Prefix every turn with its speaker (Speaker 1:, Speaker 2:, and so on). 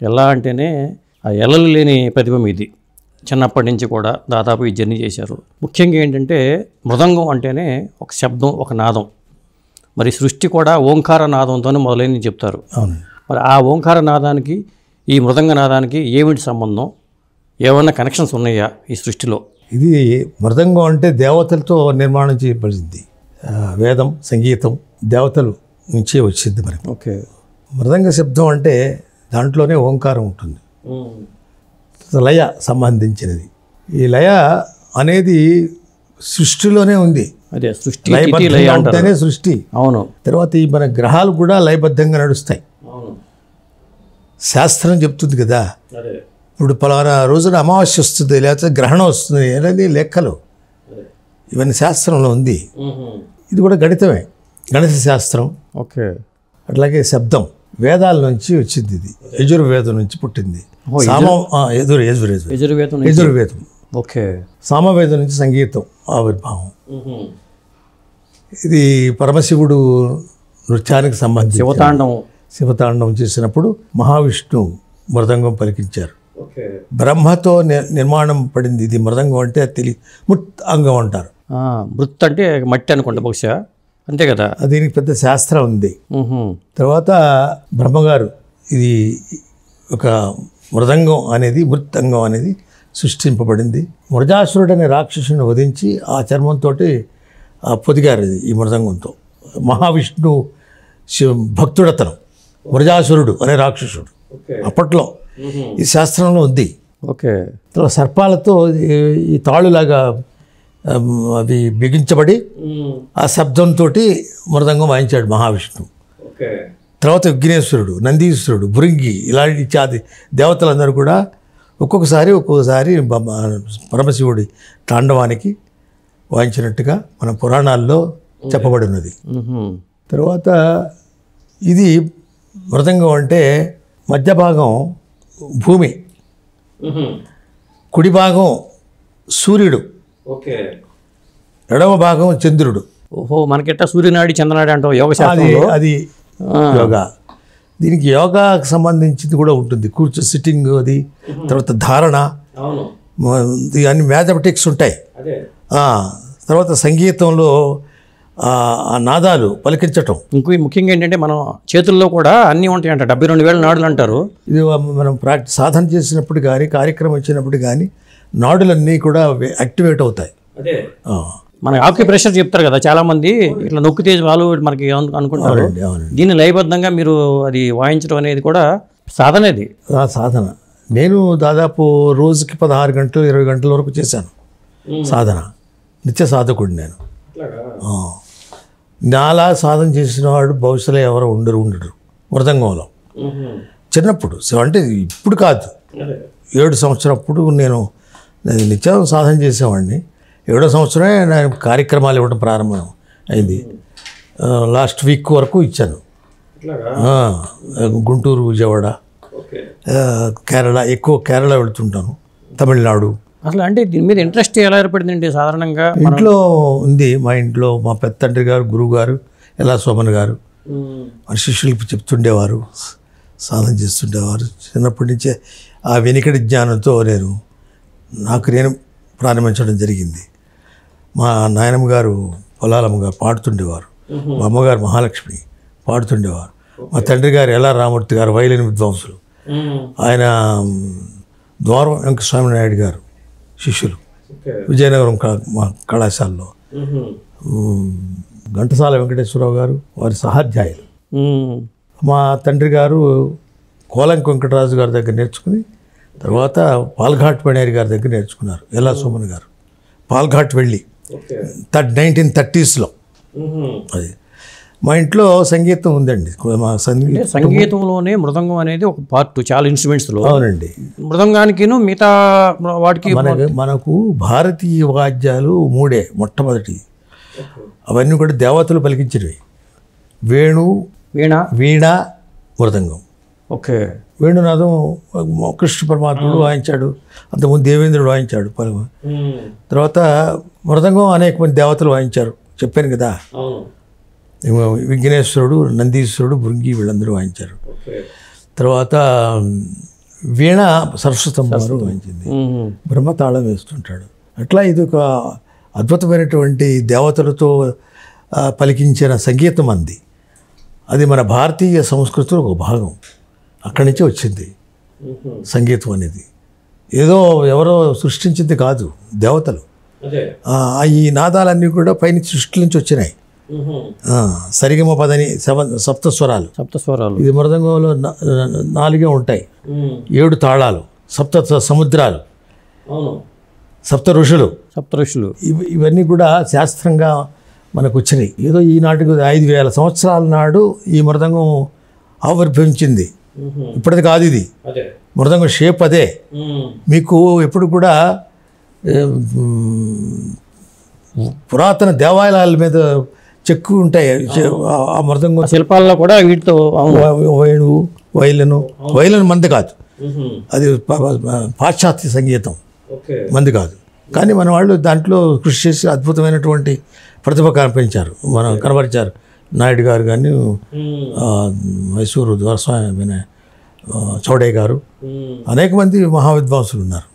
Speaker 1: ఎలా అంటేనే ఆ ఎల్లలు లేని ప్రతిభ ఇది. చిన్నప్పటి నుంచి కూడా దాదాపు ఈ జర్నీ చేశారు. ముఖ్యంగా ఏంటంటే మృదంగం అంటేనే ఒక శబ్దం, ఒక నాదం. మరి సృష్టి కూడా ఓంకార నాదంతోనే మొదలైందని చెప్తారు. మరి ఆ ఓంకార నాదానికి ఈ మృదంగ నాదానికి ఏమిటి సంబంధం? ఏమన్నా కనెక్షన్స్ ఉన్నాయా ఈ సృష్టిలో?
Speaker 2: ఇది మృదంగం అంటే దేవతలతో నిర్మాణం చేయబడింది. వేదం, సంగీతం దేవతలు నుంచే వచ్చింది మనకి.
Speaker 1: ఓకే.
Speaker 2: మృదంగ శబ్దం అంటే దాంట్లోనే ఓంకారం ఉంటుంది, లయ సంబంధించినది. ఈ లయ అనేది సృష్టిలోనే ఉంది.
Speaker 1: అదే సృష్టి
Speaker 2: అంటేనే సృష్టి.
Speaker 1: అవును.
Speaker 2: తర్వాత ఈ మన గ్రహాలు కూడా లయబద్ధంగా నడుస్తాయి. శాస్త్రం చెప్తుంది కదా, ఇప్పుడు పలానా రోజున అమావాస్య వస్తుంది, లేకపోతే గ్రహణం వస్తుంది అనేది లెక్కలు, ఇవన్నీ శాస్త్రంలో ఉంది. ఇది కూడా గణితమే, గణిత శాస్త్రం.
Speaker 1: ఓకే.
Speaker 2: అట్లాగే శబ్దం వేదాల నుంచి వచ్చింది. ఇది యజుర్వేదం నుంచి పుట్టింది. యజుర్వేదం.
Speaker 1: ఓకే.
Speaker 2: సామవేదం నుంచి సంగీతం ఆవిర్భావం. ఇది పరమశివుడు నృత్యానికి సంబంధించి శివతాండవం చేసినప్పుడు మహావిష్ణువు మృదంగం పలికించారు. బ్రహ్మతో నిర్మాణం పడింది ఇది మృదంగం. అంటే మృత్ అంగం అంటారు.
Speaker 1: మృత్ అంటే మట్టి అనుకుంటా బహుశా, అంతే కదా.
Speaker 2: దీనికి పెద్ద శాస్త్రం ఉంది. తర్వాత బ్రహ్మగారు ఇది ఒక మృదంగం అనేది, మృతంగం అనేది సృష్టింపబడింది. మృజాసురుడు అనే రాక్షసుని వధించి ఆ చర్మంతో పొదిగారు ఇది ఈ మృదంగంతో. మహావిష్ణు భక్తుడతను మృజాసురుడు అనే రాక్షసుడు అప్పట్లో ఈ శాస్త్రంలో ఉంది.
Speaker 1: ఓకే.
Speaker 2: తర్వాత సర్పాలతో ఈ తాళులాగా అవి బిగించబడి ఆ శబ్దంతో మృదంగం వాయించాడు మహావిష్ణువు. తర్వాత విఘ్నేశ్వరుడు, నందీశ్వరుడు, భృంగి ఇలాంటి ఇత్యాది దేవతలందరూ కూడా ఒక్కొక్కసారి పరమశివుడి తాండవానికి వాయించినట్టుగా మన పురాణాల్లో చెప్పబడి ఉన్నది. తర్వాత ఇది మృదంగం అంటే మధ్య భాగం భూమి, కుడి భాగం సూర్యుడు, ఎడమ భాగం చంద్రుడు.
Speaker 1: ఓహో, మనకెట్టా సూర్యనాడి చంద్రనాడి అంటాం యోగ శాస్త్రంలో.
Speaker 2: అది యోగా. దీనికి యోగాకు సంబంధించింది కూడా ఉంటుంది. సిట్టింగ్ అది, తర్వాత ధారణ, అన్ని మ్యాథమెటిక్స్ ఉంటాయి. తర్వాత సంగీతంలో ఆ నాదాలు పలికించటం.
Speaker 1: ఇంకో ముఖ్యంగా ఏంటంటే మనం చేతుల్లో కూడా అన్నీ ఉంటాయంట. 72,000 నాడులు అంటారు.
Speaker 2: ఇది మనం సాధన చేసినప్పుడు కానీ, కార్యక్రమం ఇచ్చినప్పుడు కానీ నాడులన్నీ కూడా యాక్టివేట్ అవుతాయి.
Speaker 1: మన ఆక్యుప్రెషర్ చెప్తారు కదా చాలా మంది, ఇట్లా నొక్కితే వాళ్ళు మనకి అనుకుంటారు. దీన్ని లయబద్ధంగా మీరు అది వాయించడం అనేది కూడా సాధన. అది
Speaker 2: సాధన. నేను దాదాపు రోజుకి 16 గంటలు 20 గంటల వరకు చేశాను సాధన. నిత్య సాధకుడు నేను. నాలా సాధన చేసిన వాడు భవిష్యత్తులో ఎవరు ఉండరు మృదంగంలో. చిన్నప్పుడు అంటే ఇప్పుడు కాదు, 7 సంవత్సరం అప్పుడు నేను నిత్యం సాధన చేసేవాడిని. 7వ సంవత్సరమే నేను కార్యక్రమాలు ఇవ్వడం ప్రారంభం అయింది. లాస్ట్ వీక్ వరకు ఇచ్చాను. గుంటూరు, విజయవాడ, కేరళ, ఎక్కువ కేరళ వెళుతుంటాను, తమిళనాడు.
Speaker 1: అసలు అంటే దీని మీద ఇంట్రెస్ట్ ఎలా ఏర్పడిందండి? సాధారణంగా
Speaker 2: ఇంట్లో ఉంది. మా ఇంట్లో మా పెద్దండ్రి గారు, గురువు గారు ఎలా సోమన్ గారు మన శిష్యులకు చెప్తుండేవారు, సాధన చేస్తుండేవారు. చిన్నప్పటి నుంచే ఆ వెనుకటి జ్ఞానంతో నేను ప్రారంభించడం జరిగింది. మా నాయనమ్మ గారు పొలాలమ్మ గారు పాడుతుండేవారు, మా అమ్మగారు మహాలక్ష్మి పాడుతుండేవారు, మా తండ్రి గారు ఎల్ఆర్ రామూర్తి గారు వైలిన్ విద్వాంసులు, ఆయన ద్వారం వెంకటస్వామి నాయుడు గారు శిష్యులు విజయనగరం కళాశాలలో, ఘంటసాల వెంకటేశ్వరరావు గారు వారి సహాధ్యాయులు. మా తండ్రి గారు కోలంక వెంకటరాజు గారి దగ్గర నేర్చుకుని తర్వాత పాల్ఘాట్ పణేరి గారి దగ్గర నేర్చుకున్నారు. ఎల్లా సోమన్ గారు పాల్ఘాట్ వెళ్ళి 1930s. అది మా ఇంట్లో సంగీతం ఉందండి. మా
Speaker 1: సంగీతంలోనే మృదంగం అనేది ఒక పార్ట్ చాలా ఇన్స్ట్రుమెంట్స్లో.
Speaker 2: అవునండి.
Speaker 1: మృదంగానికి మిగతా వాటికి
Speaker 2: మనకు భారతీయ వాద్యాలు 3 మొట్టమొదటి. అవన్నీ కూడా దేవతలు పలికించినవి. వీణ, మృదంగం.
Speaker 1: ఓకే.
Speaker 2: వేణునాదం కృష్ణ పరమాత్ముడు వాయించాడు, అంతకుముందు దేవేంద్రుడు వాయించాడు. తర్వాత మృదంగం అనేక మంది దేవతలు వాయించారు, చెప్పాను కదా. విఘ్నేశ్వరుడు, నందీశ్వరుడు, భృంగి వీళ్ళందరూ వాయించారు. తర్వాత వీణ సరస్వతమ్మ వారు వాయించింది. బ్రహ్మ తాళం వేస్తుంటాడు. అట్లా ఇది ఒక అద్భుతమైనటువంటి దేవతలతో పలికించిన సంగీతం అంది. అది మన భారతీయ సంస్కృతిలో ఒక భాగం. అక్కడి నుంచే వచ్చింది సంగీతం అనేది. ఏదో ఎవరో సృష్టించింది కాదు, దేవతలు. ఈ నాదాలన్నీ కూడా పైనుంచి సృష్టి నుంచి వచ్చినాయి. సరిగమ పదని సప్తస్వరాలు. ఇది మృదంగంలో 4 ఉంటాయి. 7 తాళాలు, సముద్రాలు, సప్త ఋషులు. ఇవన్నీ కూడా శాస్త్రంగా మనకు వచ్చినాయి. ఏదో ఈనాటికి 5000 సంవత్సరాల నాడు ఈ మృదంగం ఆవిర్భవించింది. ఇప్పటిది కాదు, ఇది మృదంగం షేప్ అదే. మీకు ఎప్పుడు కూడా పురాతన దేవాలయాల మీద చెక్కు ఉంటాయి. ఆ మృదంగం
Speaker 1: శిల్పాల్లో కూడా వీటితో
Speaker 2: వైలిన్ మంది కాదు, అది పాశ్చాత్య సంగీతం, మంది కాదు. కానీ మన వాళ్ళు దాంట్లో కృషి చేసి అద్భుతమైనటువంటి ప్రతిభ కనపరిచారు. నాయుడు గారు కానీ, మైసూరు దొరస్వామి చౌడే గారు, అనేక మంది మహావిద్వాంసులు ఉన్నారు.